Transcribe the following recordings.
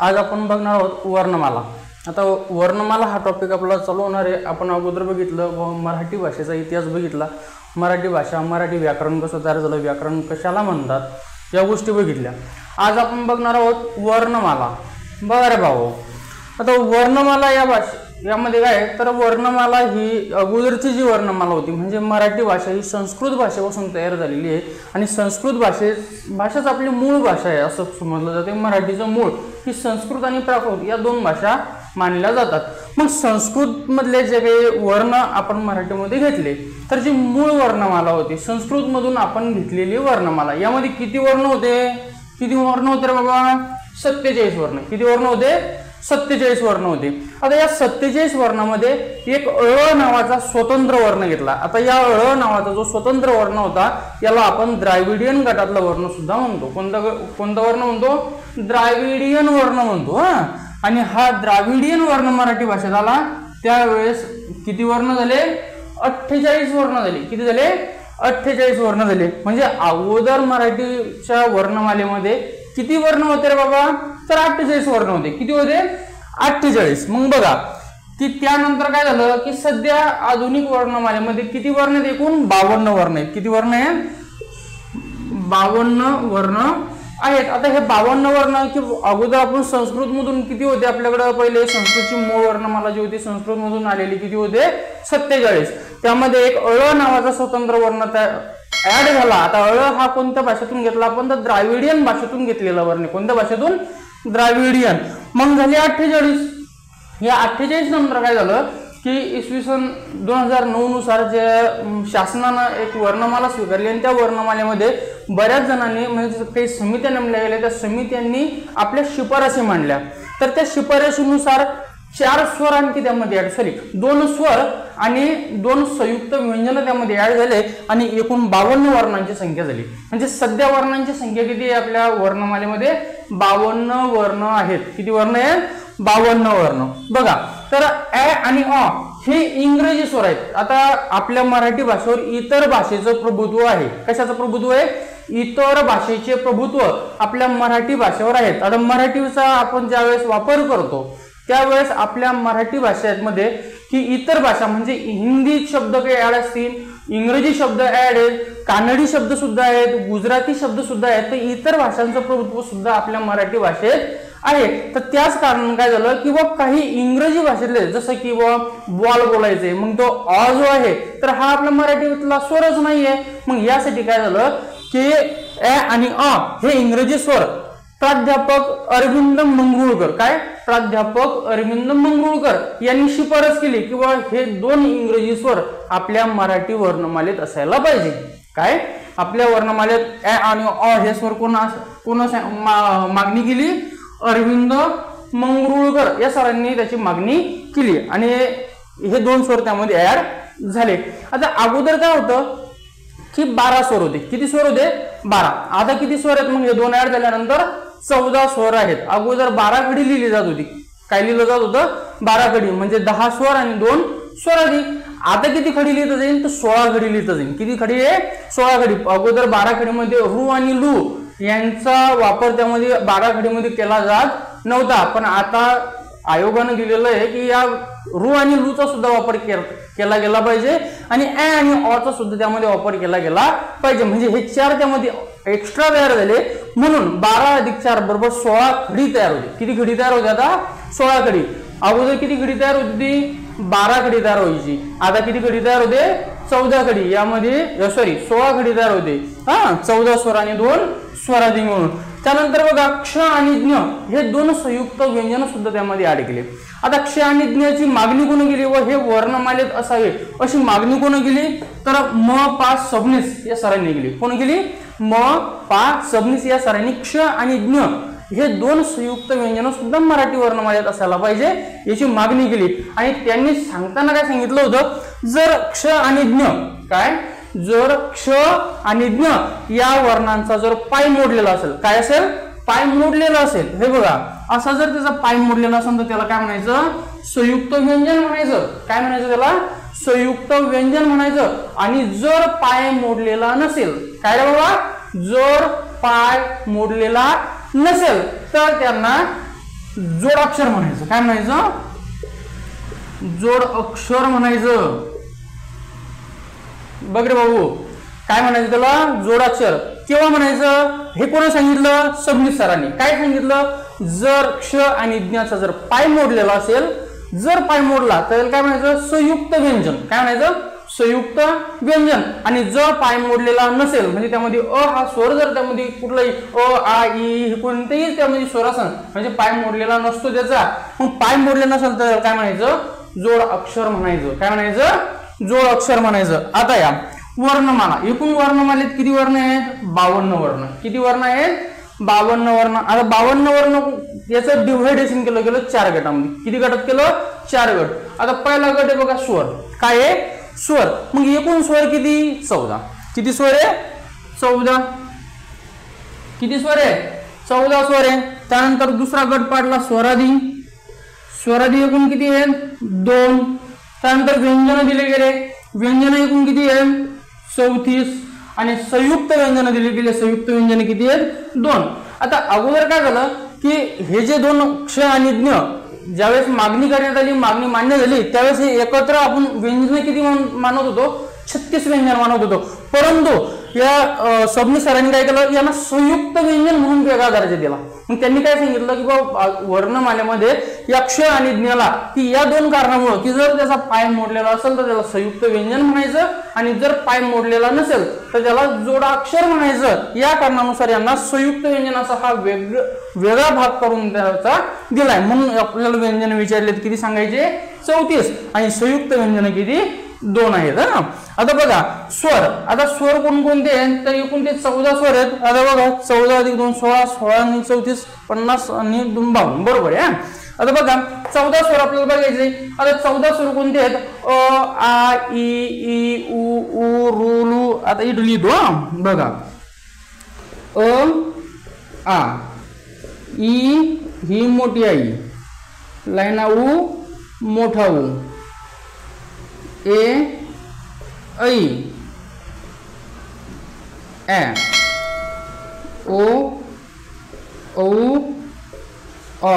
आज आपण बघणार आहोत वर्णमाला। आता वर्णमाला हा टॉपिक आपला चालू होणार आहे। आपण अगोदर बघितलं व मराठी भाषेचा इतिहास बघितला, मराठी भाषा, मराठी व्याकरण कसं तयार झालं, व्याकरण कशाला म्हणतात या गोष्टी बघितल्या। आज आपण बघणार आहोत वर्णमाला। बघा रे भाऊ, आता वर्णमाला यामध्ये काय तर वर्णमाला ही अगोदरची जी वर्णमाला होती म्हणजे मराठी भाषा ही संस्कृत भाषेपासून तयार झालेली आहे आणि संस्कृत भाषाच आपली मूळ भाषा आहे असं समजलं जाते। मराठीचं मूळ ही संस्कृत आणि प्राकृत या दोन भाषा मानल्या जातात। मग संस्कृत मधले जे काही वर्ण आपण मराठीमध्ये घेतले तर जी मूळ वर्णमाला होती संस्कृत मधून आपण घेतलेली वर्णमाला, यामध्ये किती वर्ण होते रे बाबा? 47 वर्ण। किती वर्ण होते? 47 वर्ण होते। आता या 47 वर्णामध्ये एक अ नावाचा स्वतंत्र वर्ण घेतला। आता या अ नावाचा जो स्वतंत्र वर्ण होता याला आपण द्राविडियन गटातला वर्ण सुद्धा म्हणतो। कोणता वर्ण म्हणतो? द्राविडियन वर्ण म्हणतो। आणि हा द्राविडियन वर्ण मराठी भाषेत आला त्यावेळेस किती वर्ण झाले? 48 वर्ण झाले। किती झाले? 48 वर्ण झाले। म्हणजे अगोदर मराठीच्या वर्णमालेमध्ये किती वर्ण होते रे बाबा? तर 48 वर्ण होते। किती होते? 48। मग बघा की त्यानंतर काय झालं की सध्या आधुनिक वर्णमालेमध्ये किती वर्ण आहेत? एकूण 52 वर्ण आहेत। किती वर्ण आहेत? 52 वर्ण आहेत। आता हे 52 वर्ण की अगोदर आपण संस्कृत मधून किती होते आपल्याकडे? पहिले संस्कृतची मूळ वर्णमाला जी होती संस्कृत मधून आलेली किती होते? 47। त्यामध्ये एक अ नावाचा स्वतंत्र वर्ण ऍड झाला। आता अ हा कोणत्या भाषेतून घेतला आपण? तर द्राविडियन भाषेतून घेतलेला वर्ण। कोणत्या भाषेतून? द्राविडियन। मग झाले 48। या 48 नंतर काय झालं की इसवी सन 2009 नुसार जे शासनानं एक वर्णमाला स्वीकारली आणि त्या वर्णमालेमध्ये बऱ्याच जणांनी म्हणजे काही समित्या नेमल्या गेल्या, त्या समित्यांनी आपल्या शिफारसी मांडल्या। तर त्या शिफारशीनुसार 4 स्वर आणखी त्यामध्ये ऍड 2 स्वर आणि 2 संयुक्त व्यंजन त्यामध्ये ऍड झाले आणि एकूण 52 वर्णांची संख्या झाली। म्हणजे सध्या वर्णांची संख्या किती आहे आपल्या वर्णमालेमध्ये? 52 वर्ण आहेत। किती वर्ण आहेत? 52 वर्ण। बघा तर अ आणि अ हे इंग्रजी स्वर आहेत। आता आपल्या मराठी भाषेवर इतर भाषेचं प्रभुत्व आहे। कशाचं प्रभुत्व आहे? इतर भाषेचे प्रभुत्व आपल्या मराठी भाषेवर आहेत। आता मराठीचा आपण ज्यावेळेस वापर करतो त्यावेळेस आपल्या मराठी भाषेमध्ये ही इतर भाषा म्हणजे हिंदी शब्द काही ऍड असतील, इंग्रजी शब्द ऍड आहेत, कानडी शब्द सुद्धा आहेत, गुजराती शब्द सुद्धा आहेत, तर इतर भाषांचं प्रभुत्व सुद्धा आपल्या मराठी भाषेत आहे। तर त्याच कारण काय झालं की काही इंग्रजी भाषेतले जसं की बॉल बोलायचे, मग तो अ जो आहे तर हा आपल्या मराठीतला स्वरच नाहीये। मग यासाठी काय झालं की अ आणि अ हे इंग्रजी स्वर प्राध्यापक अरविंद मंगरुळकर प्राध्यापक अरविंद मंगरुळकर यांनी शिफारस केली की हे 2 इंग्रजी स्वर आपल्या मराठी वर्णमालेत असायला पाहिजे। काय आपल्या वर्णमालेत अ आणि अ हे स्वर कोण मागणी केली? अरविंद मंगरुळकर या सरांनी त्याची मागणी केली आणि हे 2 स्वर त्यामध्ये ऍड झाले। आता अगोदर काय होतं की 12 स्वर होते। किती स्वर होते? 12। आता किती स्वर आहेत? मग हे 2 ऍड झाल्यानंतर 14 स्वर आहेत। अगोदर 12 खडी लिहिली जात होती। काय लिहिलं जात होतं? 12 खडी म्हणजे 10 स्वर आणि 2 स्वरादी। आता किती खडी लिहिता जाईल? तर 16 खडी लिहिता जाईल। किती खडी आहे? 16 खडी। अगोदर 12 खडीमध्ये रु आणि लू यांचा वापर त्यामध्ये 12 खडीमध्ये केला जात नव्हता, पण आता आयोगाने दिलेलं आहे की या रु आणि लूचा सुद्धा वापर केला गेला पाहिजे आणि अ आणि अ चा सुद्धा त्यामध्ये वापर केला गेला पाहिजे। म्हणजे हे 4 त्यामध्ये एक्स्ट्रा तयार झाले म्हणून 12 + 4 = 16 खडी तयार होते। किती खडी तयार होते? आता 16 खडी। अगोदर किती खडी तयार होती? 12 खडी तयार व्हायची। आता किती खडी तयार होते? 14 खडी। यामध्ये 16 खडी तयार होते। 14 स्वर आणि 2 स्वरादी मिळून। त्यानंतर बघा क्ष आणि ज्ञ हे 2 संयुक्त व्यंजन सुद्धा त्यामध्ये ऍड केले। आता क्ष आणि ज्ञची मागणी कोणी केली व हे वर्णमालेत असावे अशी मागणी कोणी केली? तर म पा सबनीस या सरांनी केली। कोण केली? म पा सबनीस या सरांनी क्ष आणि ज्ञ हे 2 संयुक्त व्यंजन सुद्धा मराठी वर्णमालेत असायला पाहिजे याची मागणी केली। आणि त्यांनी सांगताना काय सांगितलं होतं? जर क्ष आणि ज्ञ जर क्ष आणि ज्ञ या वर्णांचा जर पाय मोडलेला असेल, काय असेल? पाय मोडलेला असेल। हे बघा असा जर त्याचा पाय मोडलेला असेल तर त्याला काय म्हणायचं? संयुक्त व्यंजन म्हणायचं। काय म्हणायचं त्याला? संयुक्त व्यंजन म्हणायचं। आणि जर पाय मोडलेला नसेल, काय रे बाबा? जर पाय मोडलेला नसेल तर त्यांना जोडाक्षर म्हणायचं. काय म्हणायचं? जोड अक्षर म्हणायचं. बघ रे भाऊ, काय म्हणायचं त्याला? जोडाक्षर. केव्हा म्हणायचं? हे कोणी सांगितलं? सबनीस सरांनी. काय सांगितलं? जर क्ष आणि ज्ञाचा जर पाय मोडलेला असेल, जर पाय मोडला तर काय म्हणायचं? संयुक्त व्यंजन. काय म्हणायचं? संयुक्त व्यंजन. आणि जर पाय मोडलेला नसेल म्हणजे त्यामध्ये अ हा स्वर जर त्यामध्ये कुठलाही अ आ इ कोणतेही त्यामध्ये स्वर असेल म्हणजे पाय मोडलेला नसतो त्याचा, मग पाय मोडले नसेल तर काय म्हणायचं? जोड अक्षर म्हणायचं. काय म्हणायचं? जोड अक्षर म्हणायचं. आता या वर्णमाला. एकूण वर्णमालेत किती वर्ण आहेत? 52 वर्ण. किती वर्ण आहेत? 52 वर्ण. आता 52 वर्ण याचं डिव्हायडेशन केलं 4 गटामध्ये. किती गटात केलं? 4 गट. आता पहिला गट आहे बघा स्वर. काय आहे? स्वर. मग एकूण स्वर किती? 14. किती स्वर आहे? 14. किती स्वर आहे? 14 स्वर आहे. त्यानंतर दुसरा गट पाडला स्वरादी. स्वरादी एकूण किती आहेत? 2. त्यानंतर व्यंजन दिले गेले. व्यंजन एकूण किती आहेत? 34. आणि संयुक्त व्यंजन दिले गेले. संयुक्त व्यंजन किती आहेत? 2. आता अगोदर काय झालं की हे जे दोन क्ष आणि ज्ञ ज्यावेळेस मागणी करण्यात आली, मागणी मान्य झाली, त्यावेळेस हे एकत्र आपण व्यंजन किती मानत होतो? 36 व्यंजन मानत होतो. परंतु या सबनीस सरांनी काय केलं? यांना संयुक्त व्यंजन म्हणून वेगळा दर्जा दिला. मग त्यांनी काय सांगितलं की बाबा वर्णमालेमध्ये या क्ष आणि ज्ञाला की या दोन कारणामुळे की जर त्याचा पाय मोडलेला असेल तर त्याला संयुक्त व्यंजन म्हणायचं आणि जर पाय मोडलेला नसेल तर त्याला जोडाक्षर म्हणायचं. या कारणानुसार यांना संयुक्त व्यंजन असा हा वेगळा भाग करून त्याचा दिलाय. म्हणून आपल्याला व्यंजन विचारलेत किती सांगायचे? 34. आणि संयुक्त व्यंजन किती? 2 आहेत. आता बघा स्वर. आता स्वर कोणकोणते आहेत? तर एकूण ते 14 स्वर आहेत. आता बघा 14 अधिक 2 16, 16 आणि 34 50 आणि 2 52. बरोबर आहे. आता बघा 14 स्वर आपल्याला बघायचे. आता 14 स्वर कोणते आहेत? अ आ इ ई उ ऊ रू लू. आता इथं लिहितो बघा. अ आ ई ही मोठी आई, लाईना उ मोठा उ, ए ऐ ए ओ औ अ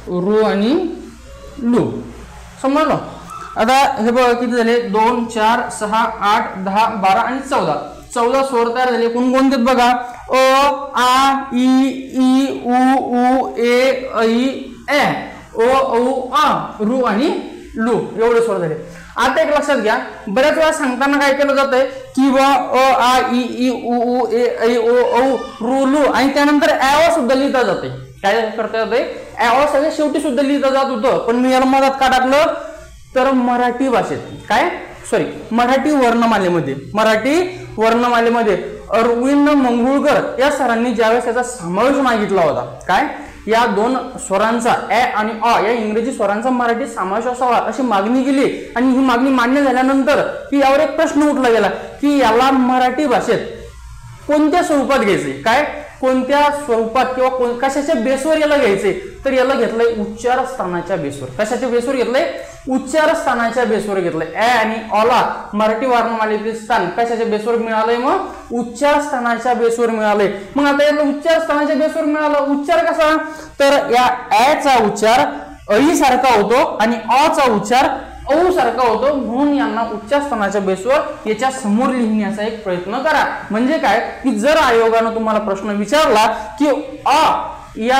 रू आणि लू. समजलं? आता हे बघा किती झाले? 2 4 6 8 10 12 आणि 14. 14 स्वर तयार झाले. कोणकोणते बघा? अ आ इ ई उ ऊ ए ऐ ए ओ औ अ रू आणि लू. एवढे स्वर झाले. आता एक लक्षात घ्या, बऱ्याच वेळा सांगताना काय केलं जातंय की बा अ आ इ ई उ ऊ ए ऐ ओ औ रू लू आणि त्यानंतर ॲ सुद्धा लिहिता जाते. काय करता जाते? ॲ सगळ्या शेवटी सुद्धा लिहिता जात होतं. पण मी याला मदत का टाकलं? तर मराठी भाषेत मराठी वर्णमालेमध्ये अरविंद मंगरुळकर या सरांनी ज्यावेळेस याचा समावेश मागितला होता, काय या दोन स्वरांचा ए आणि अ या इंग्रजी स्वरांचा मराठी समावेश असावा अशी मागणी केली आणि ही मागणी मान्य झाल्यानंतर की यावर एक प्रश्न उठला गेला की याला मराठी भाषेत कोणत्या स्वरूपात घ्यायचे, काय कोणत्या स्वरूपात किंवा कशाच्या बेसवर याला घ्यायचे, तर याला घेतलंय उच्चार स्थानाच्या बेसवर. कशाच्या बेसवर घेतलंय? उच्चार स्थानाच्या बेसवर घेतलंय. ए आणि अला मराठी वर्णमालेतील स्थान कशाच्या बेसवर मिळालंय? मग उच्चार स्थानाच्या बेसवर मिळालंय. मग आता याला उच्चार स्थानाच्या बेसवर मिळालं. उच्चार कसा? तर या ए चा उच्चार ऐ सारखा होतो आणि अ चा उच्चार औ सारखा होतो. म्हणून यांना उच्चार स्थानाच्या बेसवर याच्या समोर लिहिण्याचा एक प्रयत्न करा. म्हणजे काय की जर आयोगानं तुम्हाला प्रश्न विचारला की अ या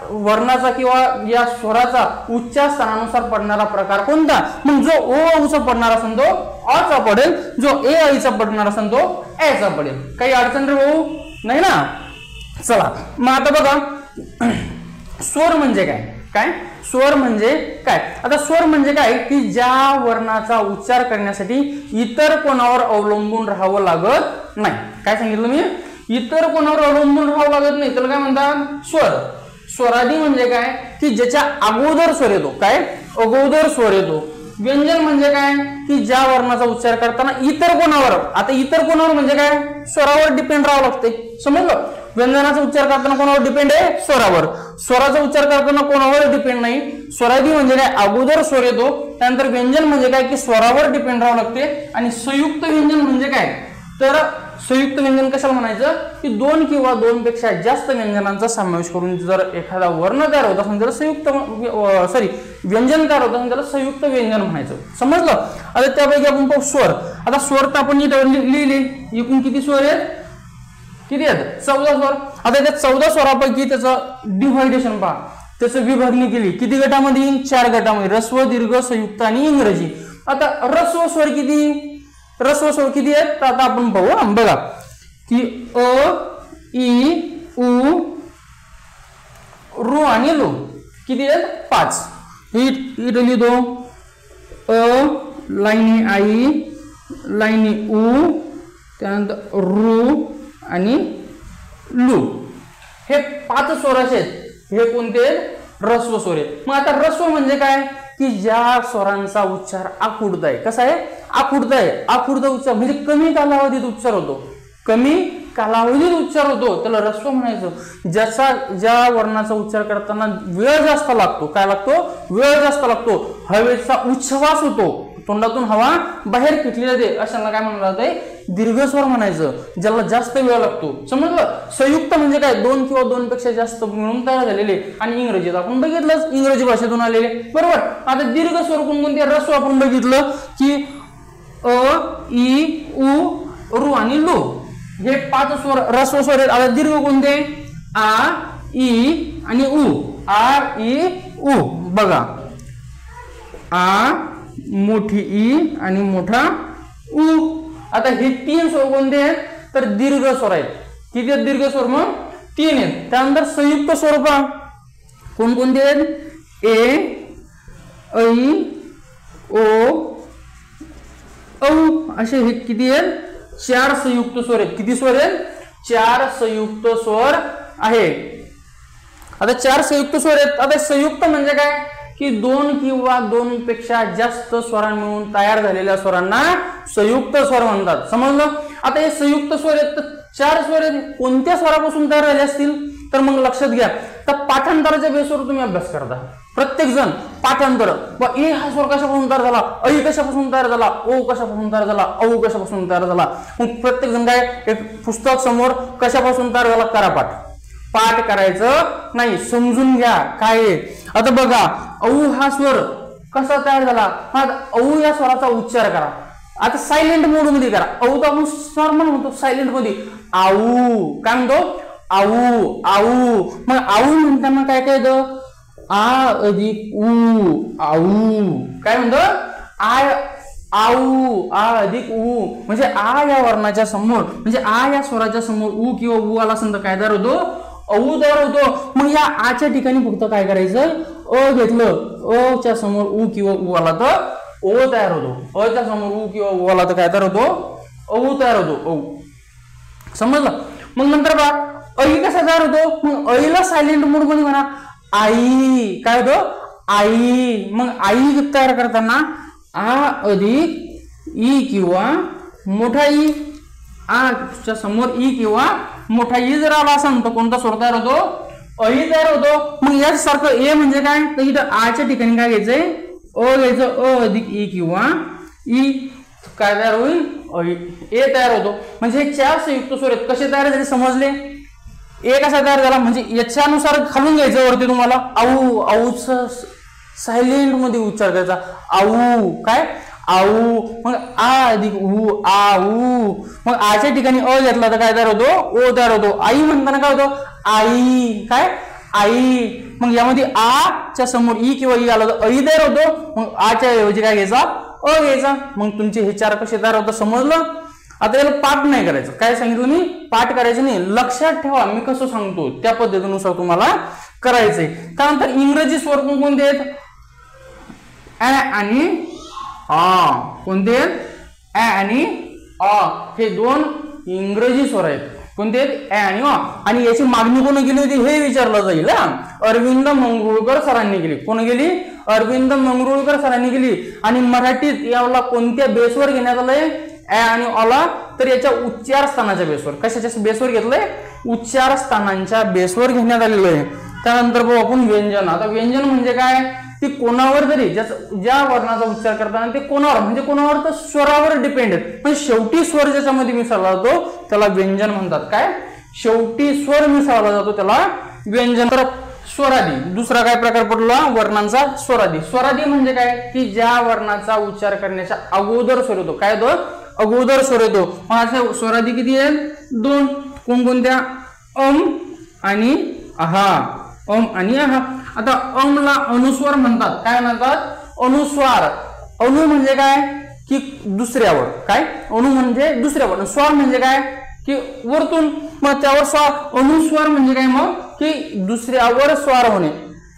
वर्णाचा किंवा या स्वराचा उच्चार स्थानानुसार पडणारा प्रकार कोणता, मग जो ओ चा पडणारा असेल तो अ चा पडेल, जो ए ऐ चा पडणारा असेल तो ए चा पडेल. काही अडचण रे भाऊ नाही ना? चला मग आता बघा स्वर म्हणजे काय? काय स्वर म्हणजे काय? आता स्वर म्हणजे काय की ज्या वर्णाचा उच्चार करण्यासाठी इतर कोणावर अवलंबून राहावं लागत नाही. काय सांगितलं मी? इतर कोणावर अवलंबून राहावं लागत नाही त्याला काय म्हणतात? स्वर. स्वरादी म्हणजे काय की ज्याच्या अगोदर स्वर येतो, काय अगोदर स्वर येतो. व्यंजन म्हणजे काय की ज्या वर्णाचा उच्चार करताना इतर कोणावर, आता इतर कोणावर म्हणजे काय स्वरावर डिपेंड राहावं लागते. समजलं? व्यंजनाचा उच्चार करताना कोणावर डिपेंड आहे? स्वरावर. स्वराचा उच्चार करताना कोणावर डिपेंड नाही. स्वरादी म्हणजे काय अगोदर स्वर येतो. त्यानंतर व्यंजन म्हणजे काय की स्वरावर डिपेंड राहावं लागते. आणि संयुक्त व्यंजन म्हणजे काय तर संयुक्त व्यंजन कशाला म्हणायचं की दोन किंवा दोन पेक्षा जास्त व्यंजनांचा समावेश करून जर एखादा वर्ण तयार होत असेल तर संयुक्त व्यंजन तयार होत असेल त्याला संयुक्त व्यंजन म्हणायचं. समजलं. आता त्यापैकी आपण पाहू स्वर. आता स्वर तर आपण लिहिले. एकूण किती स्वर आहेत? किती आहेत? 14 स्वर. आता त्या 14 स्वरापैकी त्याचं डिव्हायडेशन पहा, त्याचं विभागणी केली किती गटामध्ये? 4 गटामध्ये. ऱ्हस्व, दीर्घ, संयुक्त आणि इंग्रजी. आता ह्रस्व स्वर किती? ह्रस्व स्वर किती आहेत? तर आता आपण पाहू. बघा की अ, ई, उ, रू आणि लू किती आहेत? 5. इथं लिहितो अ, लाईनी आई, लाईनी उ, त्यानंतर रू आणि लू. हे 5 स्वर आहेत. हे कोणते? ह्रस्व स्वर आहेत. मग आता ह्रस्व म्हणजे काय की ज्या स्वरांचा उच्चार आखुडता आहे. कसा आहे? आखुडता आहे. आखुडता उच्चार म्हणजे कमी कालावधीत उच्चार होतो. कमी कालावधीत उच्चार होतो त्याला ह्रस्व म्हणायचं. ज्या वर्णाचा उच्चार करताना वेळ जास्त लागतो. काय लागतो? वेळ जास्त लागतो. हवेचा उच्छ्वास होतो, तोंडातून हवा बाहेर फेकली जाते, अशाला काय म्हणलं जातंय? दीर्घस्वर म्हणायचं, ज्याला जास्त वेळ लागतो. समजलं. संयुक्त म्हणजे काय? दोन किंवा दोन पेक्षा जास्त मिळून तयार झालेले. आणि इंग्रजीत आपण बघितलंच, इंग्रजी भाषेतून आलेले. बरोबर. आता दीर्घस्वर कोणकोणते? ह्रस्व आपण बघितलं की अ, ई, उ, रू आणि लू हे 5 स्वर ह्रस्व स्वर आहेत. आता दीर्घ कोणते? आ, ई आणि उ. आ, ई, उ. बघा आ, मोठी ई आणि मोठा उ. आता हे 3 स्वर कोणते आहेत? तर दीर्घ स्वर आहेत. किती आहेत दीर्घ स्वर? मग 3 आहेत. त्यानंतर संयुक्त स्वर पहा कोणकोणते आहेत? ए, ऐ, ओ, औ असे हे किती आहेत? 4 संयुक्त स्वर आहेत. किती स्वर आहेत? 4 संयुक्त स्वर आहे. आता 4 संयुक्त स्वर आहेत. आता संयुक्त म्हणजे काय की दोन किंवा दोन पेक्षा जास्त स्वरां मिळून तयार झालेल्या स्वरांना संयुक्त स्वर म्हणतात. समजलं. आता हे संयुक्त स्वर आहेत तर 4 स्वर आहेत. कोणत्या स्वरापासून तयार झाले असतील तर मग लक्षात घ्या. तर पाठांतराच्या बेसवर तुम्ही अभ्यास करता प्रत्येक जण. पाठांतर ए हा स्वर कशापासून तयार झाला, ऐ कशापासून तयार झाला, ओ कशापासून तयार झाला, औ कशापासून तयार झाला. मग प्रत्येक जण काय एक पुस्तक समोर कशापासून तयार झाला करा पाठ. पाठ करायचं नाही, समजून घ्या काय. आता बघा औ हा स्वर कसा तयार झाला. औ या स्वराचा उच्चार करा. आता सायलेंट मोड मध्ये करा. औ तर आपण स्वर म्हणतो सायलेंट मध्ये. आऊ काय म्हणतो? आऊ, आऊ. मग आऊ म्हणताना काय काय येतं? आ अधिक उ, आऊ. काय म्हणतं? आ, आऊ, आ अधिक उ. म्हणजे आ या वर्णाच्या समोर म्हणजे आ या स्वराच्या समोर उ किंवा उ आला असेल तर काय तयार होतो? औ तयार होतो. मग या आच्या ठिकाणी फक्त काय करायचं? अ घेतलं, अ च्या समोर उ किंवा उ आला तर ओ तयार होतो. अ च्या समोर उ किंवा उ आला तर काय तयार होतो? औ तयार होतो. औ. समजलं. मग नंतर बघा ऐ कसा तयार होतो? मग ऐला सायलेंट मोड मध्ये म्हणा आई. काय होतं? आई. मग आई तयार करताना आ अधिक ई किंवा मोठा ई. आ च्या समोर ई किंवा मोठा ई जर आला असेल तर कोणता स्वर तयार होतो? ऐ तयार होतो. मग याच सारखं ए म्हणजे काय तर इथं आच्या ठिकाणी काय घ्यायचंय? अ घ्यायचं. अ अधिक ई किंवा ई काय तयार होईल? ए तयार होतो. म्हणजे हे 4 संयुक्त स्वर आहेत. कसे तयार झाले समजले? ए कसा तयार झाला म्हणजे याच्यानुसार खालून घ्यायचं वरती तुम्हाला. आऊ, आऊच सायलेंट मध्ये उच्चार करायचा. आऊ काय? आऊ. मग आ अधिक उ, आऊ. मग आच्या ठिकाणी अ घेतला तर काय तयार होतो? ओ तयार होतो. आई म्हणताना काय होतं? आई. काय? आई. मग यामध्ये आ च्या समोर ई किंवा ई आला तर ऐ तयार होतो. मग आच्या ऐवजी काय घ्यायचा? अ घ्यायचा. मग तुमचे हे 4 कसे तयार होतं समजलं. आता याला पाठ नाही करायचं. काय सांगितलं मी? पाठ करायचं नाही. लक्षात ठेवा मी कसं सांगतो त्या पद्धतीनुसार तुम्हाला करायचंय. त्यानंतर इंग्रजी स्वर कोणते आहेत? ॲ आणि आ. कोणते आहेत? ॲ आणि आ. हे 2 इंग्रजी स्वर आहेत. कोणते आहेत? ॲ आणि आ. आणि याची मागणी कोण केली होती हे विचारलं जाईल. अरविंद मंगरुळकर सरांनी केली. कोण केली? अरविंद मंगरुळकर सरांनी केली. आणि मराठीत याला कोणत्या बेसवर घेण्यात आलंय? ॲ आणि ऑला. तर याच्या उच्चार स्थानाच्या बेसवर. कशाच्या बेसवर घेतलंय? उच्चार स्थानांच्या बेसवर घेण्यात आलेलं आहे. त्यानंतर बघू आपण व्यंजन. आता व्यंजन म्हणजे काय ती कोणावर जरी ज्या वर्णाचा उच्चार करताना ते कोणावर म्हणजे कोणावर तर स्वरावर डिपेंड आहेत, पण शेवटी स्वर ज्याच्यामध्ये मिसळला जातो त्याला व्यंजन म्हणतात. काय? शेवटी स्वर मिसळला जातो त्याला व्यंजन. तर स्वरादी दुसरा काय प्रकार पडला वर्णांचा? स्वरादी. स्वरादी म्हणजे काय? की ज्या वर्णाचा उच्चार करण्याच्या अगोदर स्वर येतो. काय तो? अगोदर स्वर येतो. मग स्वरादी किती आहेत? 2. कोणकोणत्या? अम आणि आहा. अम आणि आहा. आता अमला अनुस्वार म्हणतात. काय म्हणतात? अनुस्वार. अनु म्हणजे काय? की दुसऱ्यावर. काय? अनु म्हणजे दुसऱ्यावर. स्वर म्हणजे काय? की वरतून. मग त्यावर स्वार. अनुस्वार म्हणजे काय? मग की दुसऱ्यावर स्वार होणे.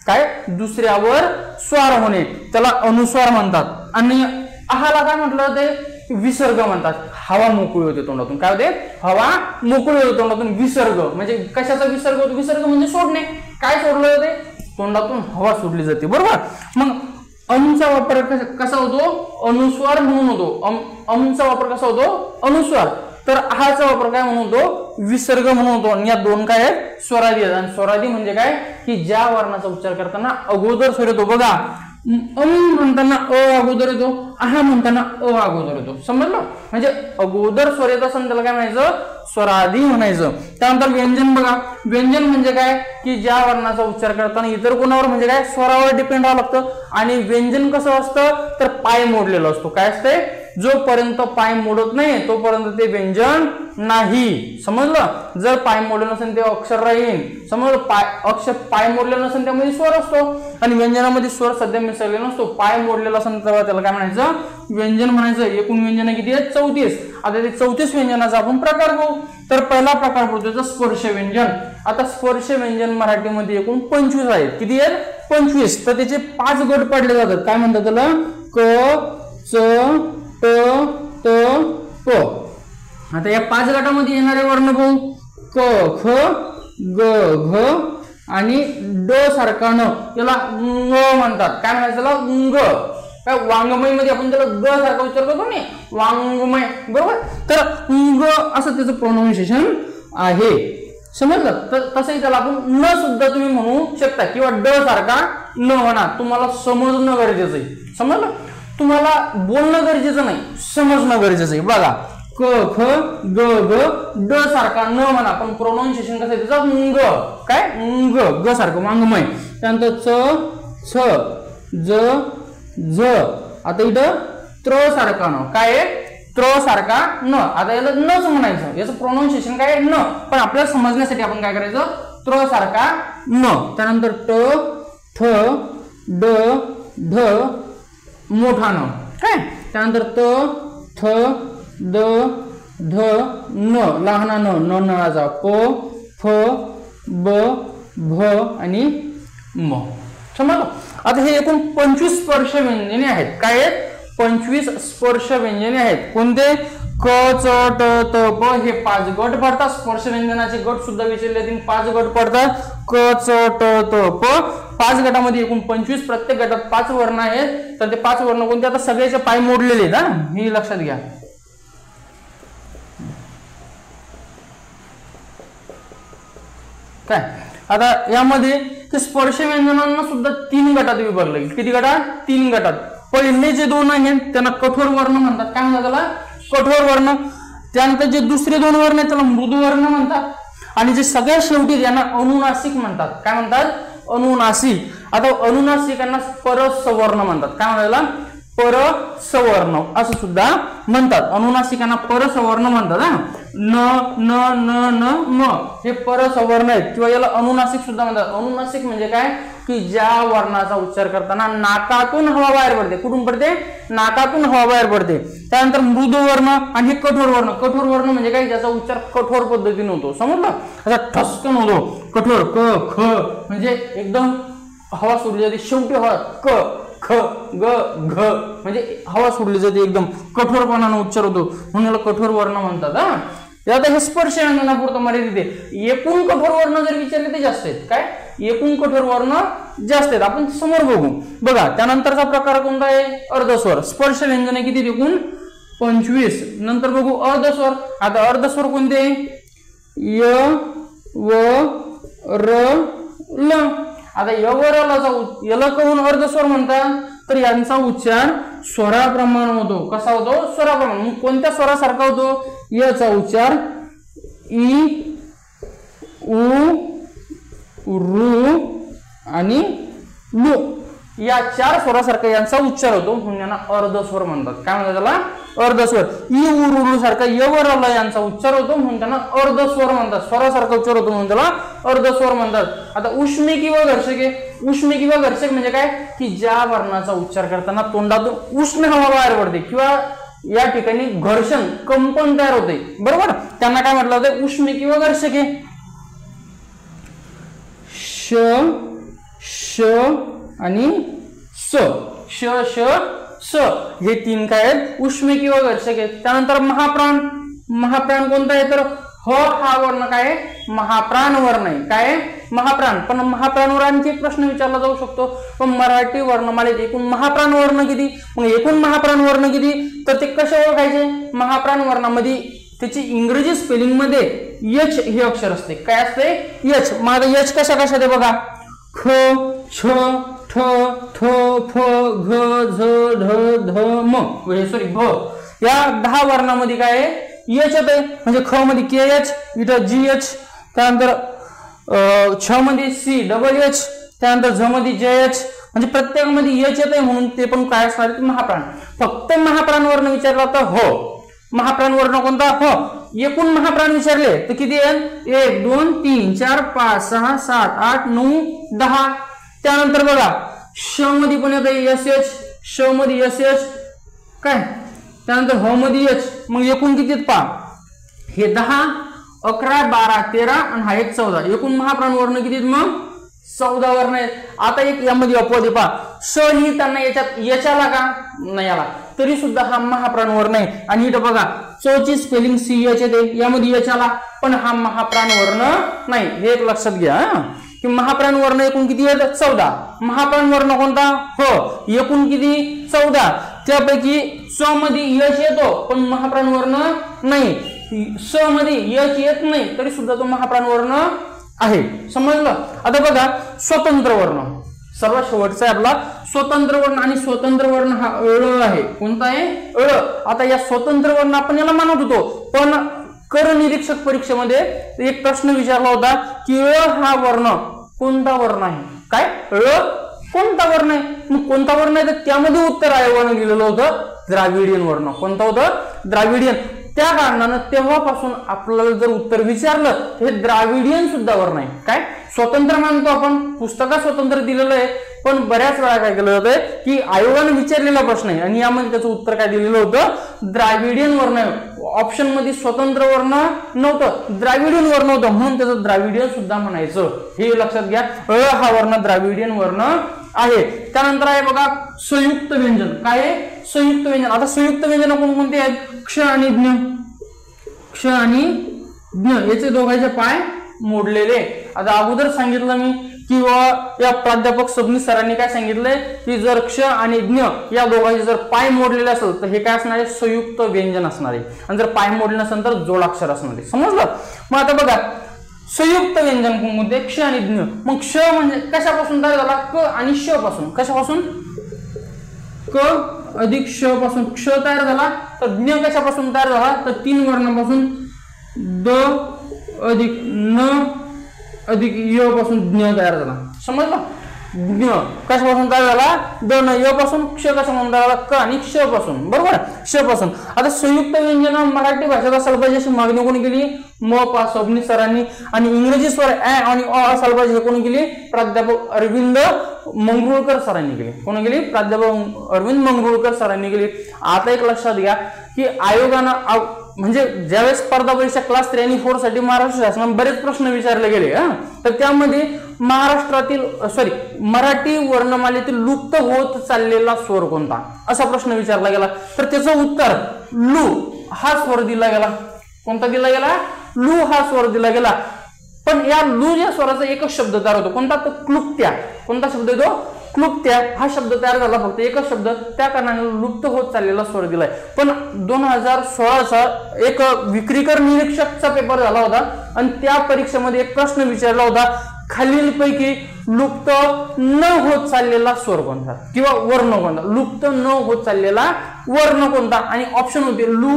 काय? दुसऱ्यावर स्वार होणे त्याला अनुस्वार म्हणतात. आणि आहाला काय म्हटलं ते? विसर्ग म्हणतात. हवा मोकळी होते तोंडातून. काय होते? हवा मोकळी होते तोंडातून. विसर्ग म्हणजे कशाचा विसर्ग होतो? विसर्ग म्हणजे सोडणे. काय सोडलं जाते? तोंडातून हवा सोडली जाते. बरोबर. मग अमचा वापर कसा होतो? अनुस्वार म्हणून होतो. अमचा वापर कसा होतो? अनुस्वार. तर आहाचा वापर काय म्हणून होतो? विसर्ग म्हणून होतो. आणि या 2 काय आहेत? स्वरादी आहेत. आणि स्वरादी म्हणजे काय? की ज्या वर्णाचा उच्चार करताना अगोदर स्वर येतो. बघा, अम म्हणताना अ अगोदर येतो, आहा म्हणताना अ अगोदर येतो. समजलं? म्हणजे अगोदर स्वर येत असेल त्याला काय म्हणायचं? स्वरादी म्हणायचं. त्यानंतर व्यंजन. बघा, व्यंजन म्हणजे काय? की ज्या वर्णाचा उच्चार करताना इतर कोणावर म्हणजे काय? स्वरावर डिपेंड राहावं लागतं. आणि व्यंजन कसं असतं? तर पाय मोडलेलं असतो. काय असते? जोपर्यंत पाय मोडत नाही तोपर्यंत ते व्यंजन नाही. समजलं? जर पाय मोडले नसेल ते अक्षर राहील. समजलं? अक्षर पाय मोडले नसेल त्यामध्ये स्वर असतो. आणि व्यंजनामध्ये स्वर सध्या मिसळलेला नसतो. पाय मोडलेला असेल तेव्हा त्याला काय म्हणायचं? व्यंजन म्हणायचं. एकूण व्यंजन किती आहेत? 34. आता ते 34 व्यंजनाचा आपण प्रकार बघू. तर पहिला प्रकार पडतो स्पर्श व्यंजन. आता स्पर्श व्यंजन मराठीमध्ये एकूण 25 आहेत. किती आहेत? 25. तर त्याचे 5 गट पडले जातात. काय म्हणतात त्याला? क, च, ट, त, प. आता या 5 गटामध्ये येणारे वर्ण बघू. क, ख, ग, घ आणि ड सारखा न. याला ङ म्हणतात. काय म्हणायचं त्याला? ङ. काय? वाङ्मय मध्ये आपण त्याला ग सारखा उच्चार करतो ना, वाङ्मय. बरोबर. तर ङ असं त्याचं प्रोनाउन्सिएशन आहे. समजलं? तर तसंही त्याला आपण न सुद्धा तुम्ही म्हणू शकता किंवा ड सारखा न म्हणा. तुम्हाला समजणं गरजेचं आहे. समजलं? तुम्हाला बोलणं गरजेचं नाही, समजणं गरजेचं आहे. बघा, क, ख, ग, घ, ड सारखा न म्हणा, पण प्रोनाउन्सिएशन कसं आहे त्याचं? ङ. काय? ङ. ग सारखं वाङ्मय. त्यानंतर च, छ, ज, झ. आता इथं त्र सारखा न. काय आहे? त्र सारखा न. आता याला नच म्हणायचं. याचं प्रोनाउन्सिएशन काय? न. पण आपल्याला समजण्यासाठी आपण काय करायचं? त्र सारखा न. त्यानंतर ट, थ, ड, ढ मोठा न. काय? त्यानंतर त, थ, द, ध, न लहाना न. न नळाचा. प, फ, ब, भ आणि म. समजलं? आता हे एकूण 25 स्पर्श व्यंजने आहेत. काय आहेत? 25 स्पर्श व्यंजने आहेत. कोणते? क, च, ट, त, प हे 5 गट पडतात. स्पर्श व्यंजनाचे गट सुद्धा विचारले 5 गट पडतात. क, च, ट, त, प 5 गटामध्ये एकूण 25. प्रत्येक गटात 5 वर्ण आहेत. तर ते 5 वर्ण कोणते? आता सगळ्याचे पाय मोडलेले आहेत. हे लक्षात घ्या. काय? आता यामध्ये स्पर्श व्यंजनांना सुद्धा 3 गटात विभागलं गेलं. किती गटात? 3 गटात. पहिले जे 2 आहेत त्यांना कठोर वर्ण म्हणतात. काय म्हणतात त्याला? कठोर वर्ण. त्यानंतर जे दुसरे 2 वर्ण आहेत त्याला मृदू वर्ण म्हणतात. आणि जे सगळ्यात शेवटी त्यांना अनुनासिक म्हणतात. काय म्हणतात? अनुनासिक. आता अनुनासिकांना परसवर्ण म्हणतात. काय म्हणतात त्याला? परसवर्ण असं सुद्धा म्हणतात. अनुनासिकांना परसवर्ण म्हणतात. न, न, न, न, म हे परसवर्ण आहेत किंवा याला अनुनासिक सुद्धा म्हणतात. अनुनासिक म्हणजे काय? की ज्या वर्णाचा उच्चार करताना नाकातून हवा बाहेर पडते. कुठून पडते? नाकातून हवा बाहेर पडते. त्यानंतर मृदू वर्ण आणि हे कठोर वर्ण. कठोर वर्ण म्हणजे काय? ज्याचा उच्चार कठोर पद्धतीने होतो. समजलं? असा ठसकन होतो. कठोर. क, ख म्हणजे एकदम हवा सोडली जाते. शेवटी हवा. क, ख, ग, घ म्हणजे हवा सोडली जाते. एकदम कठोरपणाने उच्चार होतो. म्हणून याला कठोर वर्ण म्हणतात. आता हे स्पर्श व्यंजनापुरतं मर्यादित आहे. एकूण कठोर वर्ण जर विचारले ते जास्त आहेत. काय? एकूण कठोर वर्ण जास्त आहेत. आपण समोर बघू. बघा, त्यानंतरचा प्रकार कोणता आहे? अर्धस्वर. स्पर्श व्यंजन किती? एकूण 25. नंतर बघू अर्धस्वर. आता अर्धस्वर कोणते? य, व, र, ल. आता यला कहून अर्धस्वर म्हणतात, तर यांचा उच्चार स्वराप्रमाणे होतो. कसा होतो? स्वराप्रमाणे. मग कोणत्या स्वरासारखा होतो? याचा उच्चार इ, उ, रू आणि लू या 4 स्वरासारखा यांचा उच्चार होतो, म्हणून यांना अर्धस्वर म्हणतात. काय म्हणतात त्याला? अर्धस्वर. इ, उ, रू सारखा यवरला यांचा उच्चार होतो, म्हणून त्यांना अर्धस्वर म्हणतात. स्वरासारखा उच्चार होतो म्हणून त्याला अर्धस्वर म्हणतात. आता उष्मे किंवा घर्षके. उष्मे किंवा घर्षक म्हणजे काय? की ज्या वर्णाचा उच्चार करताना तोंडातून उष्ण हवा बाहेर पडते किंवा या ठिकाणी घर्षण, कंपन तयार होते, बरोबर, त्यांना काय म्हटलं होतं? उष्मे किंवा घर्षके. श, श आणि स. श, श, स हे 3 काय आहेत? उष्मे किंवा घर्षक आहेत. त्यानंतर महाप्राण. महाप्राण कोणता आहे? तर ह हा वर्ण काय आहे? महाप्राण वर्ण आहे. काय? महाप्राण. पण महाप्राणवर आणखी एक प्रश्न विचारला जाऊ शकतो, पण मराठी वर्णमालेत एकूण महाप्राण वर्ण किती? मग एकूण महाप्राण वर्ण किती? तर ते कसे ओळखायचे? महाप्राण वर्णामध्ये त्याची इंग्रजी स्पेलिंग मध्ये एच हे अक्षर असते. काय असते? एच. मग एच कशा कशा ते बघा. ख, छ, ठ, थ, फ, घ, झ, ढ, ध, म. सॉरी भ. या 10 वर्णामध्ये काय आहे? एच येते. म्हणजे ख मध्ये के एच, इथं जी एच, त्यानंतर छ मध्ये सी डबल एच, त्यानंतर झ मध्ये जे एच, म्हणजे प्रत्येकामध्ये एच येते, म्हणून ते पण काय असणार? महाप्राण. फक्त महाप्राण वर्ण विचारला तर हो. महाप्राण वर्ण कोणता? हो. एकूण महाप्राण विचारले तर किती आहेत? 1 2 3 4 5 6 7 8 9 10. त्यानंतर बघा श मध्ये पण येते एस एच, श मध्ये एस एच, काय, त्यानंतर ह मध्ये एच. मग एकूण किती आहेत पहा? हे 10 11 12 13 आणि हा एक 14. एकूण महाप्राण वर्ण किती आहेत? मग 14 वर्ण आहेत. आता एक यामध्ये अपवाद आहे पहा. स ही त्यांना याच्यात याच्याला का नाही आला तरी सुद्धा हा महाप्राण वर्ण आहे. आणि इथं बघा ची स्पेलिंग सी एच येते, यामध्ये याच्याला, पण हा महाप्राण वर्ण नाही. हे एक लक्षात घ्या की महाप्राण वर्ण एकूण किती आहेत? 14. महाप्राण वर्ण कोणता? हो. एकूण किती? 14. त्यापैकी स मध्ये यश येतो पण महाप्राण वर्ण नाही. स मध्ये यश येत नाही तरी सुद्धा तो महाप्राण वर्ण आहे. समजलं? आता बघा स्वतंत्र वर्ण. सर्वात शेवटचा आहे आपला स्वतंत्र वर्ण. आणि स्वतंत्र वर्ण हा ळ आहे. कोणता आहे? ळ. आता या स्वतंत्र वर्ण आपण याला मानत होतो, पण कर निरीक्षक परीक्षेमध्ये एक प्रश्न विचारला होता की ळ हा वर्ण कोणता वर्ण आहे? काय? ळ कोणता वर्ण आहे? मग कोणता वर्ण आहे? तर त्यामध्ये उत्तर आयोगाने दिलेलं होतं द्राविडियन वर्ण. कोणता होतं? द्राविडियन. त्या कारणानं तेव्हापासून आपल्याला जर उत्तर विचारलं हे द्राविडियन सुद्धा वर्ण आहे. काय? स्वतंत्र मानतो आपण, पुस्तकात स्वतंत्र दिलेलं आहे, पण बऱ्याच वेळा काय केलं जातंय की आयोगाने विचारलेला प्रश्न आहे आणि यामध्ये त्याचं उत्तर काय दिलेलं होतं? द्राविडियन वर्ण आहे. ऑप्शन मध्ये स्वतंत्र वर्ण नव्हतं, द्राविडियन वर्ण होतं, म्हणून त्याचं द्राविडियन सुद्धा म्हणायचं. हे लक्षात घ्या. ळ हा वर्ण द्राविडियन वर्ण आहे. त्यानंतर आहे बघा संयुक्त व्यंजन. काय आहे? संयुक्त व्यंजन. आता संयुक्त व्यंजन कोणकोणते आहेत? क्ष आणि ज्ञ. क्ष आणि ज्ञ याचे दोघांचे पाय मोडलेले. आता अगोदर सांगितलं मी किंवा या प्राध्यापक सबनीस सरांनी काय सांगितलंय की जर क्ष आणि ज्ञ या दोघांचे जर पाय मोडलेले असेल तर हे काय असणार आहे? संयुक्त व्यंजन असणार आहे. आणि जर पाय मोडले नसेल तर जोडाक्षर असणार आहे. समजलं? मग आता बघा संयुक्त व्यंजन कोणते? क्ष आणि ज्ञ. मग क्ष म्हणजे कशापासून तयार झाला? क आणि श पासून. कशापासून? क अधिक श पासून क्ष तयार झाला. तर ज्ञ कशापासून तयार झाला? तर 3 वर्णापासून द अधिक न अधिक य पासून ज्ञ तयार झाला. समजलं? ज्ञ कशापासून तयार झाला? द न य पासून. क्ष कशापासून तयार झाला? क आणि क्ष पासून. बरोबर? श पासून. आता संयुक्त व्यंजन मराठी भाषेत असायला पाहिजे अशी मागणी कोणी केली? म पा सबनीस सरांनी. आणि इंग्रजी स्वर ऍ आणि अ असायला पाहिजे हे कोणी केली? प्राध्यापक अरविंद मंगरुळकर सरांनी केली. कोणी केली? प्राध्यापक अरविंद मंगरुळकर सरांनी केली. आता एक लक्षात घ्या की आयोगानं म्हणजे ज्यावेळेस स्पर्धा परीक्षा क्लास 3 आणि 4 साठी महाराष्ट्र शासनाने बरेच प्रश्न विचारले गेले, तर त्यामध्ये महाराष्ट्रातील मराठी वर्णमालेतील लुप्त होत चाललेला स्वर कोणता असा प्रश्न विचारला गेला. तर त्याचं उत्तर लू हा स्वर दिला गेला. कोणता दिला गेला? लू हा स्वर दिला गेला. पण या लू या स्वराचा एकच शब्द तयार होतो. कोणता? तो क्लुप्त्या. कोणता शब्द येतो? क्लुप्त्या हा शब्द तयार झाला. फक्त एकच शब्द. त्या कारणाने लुप्त होत चाललेला स्वर दिलाय. पण 2016चा एक विक्रीकर निरीक्षकचा पेपर झाला होता आणि त्या परीक्षेमध्ये एक प्रश्न विचारला होता खालीलपैकी लुप्त न होत चाललेला स्वर कोणता किंवा वर्ण कोणता, लुप्त न होत चाललेला वर्ण कोणता, आणि ऑप्शन होते लु,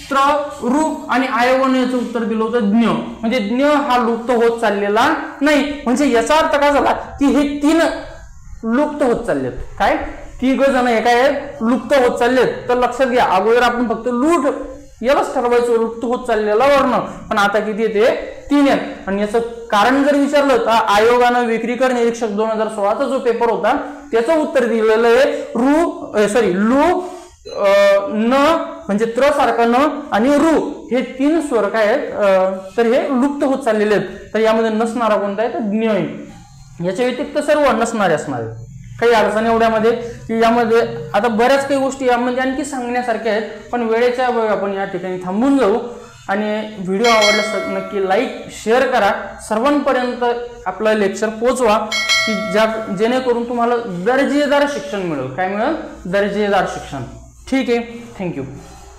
त्र, रु आणि आयोगाने याचं उत्तर दिलं होतं ज्ञ, म्हणजे ज्ञ हा लुप्त होत चाललेला नाही. म्हणजे याचा अर्थ काय झाला की हे 3 लुप्त होत चाललेत. काय 3 जण हे काय लुप्त होत चाललेत. तर लक्षात घ्या, अगोदर आपण फक्त लूट यालाच ठरवायचं लुप्त होत चाललेला वर्ण, पण आता किती येते 3 आहेत. आणि याचं कारण जर विचारलं तर आयोगानं विक्रीकर निरीक्षक 2016चा जो पेपर होता त्याचं उत्तर दिलेलं आहे लु, न म्हणजे त्र सारखा न आणि रु हे 3 स्वर काय आहेत तर हे लुप्त होत चाललेले आहेत. तर यामध्ये नसणारा कोणता आहे तर ज्ञ आहे. याच्या व्यतिरिक्त सर्व नसणारे असणार आहेत. काही अडचणी एवढ्यामध्ये की यामध्ये आता बऱ्याच काही गोष्टी यामध्ये आणखी सांगण्यासारख्या आहेत, पण वेळेच्या वेळी आपण या ठिकाणी थांबून जाऊ. आणि व्हिडिओ आवडल्यास नक्की लाईक शेअर करा, सर्वांपर्यंत आपलं लेक्चर पोहोचवा की जेणेकरून तुम्हाला दर्जेदार शिक्षण मिळेल. काय मिळेल? दर्जेदार शिक्षण. ठीक आहे, थँक्यू.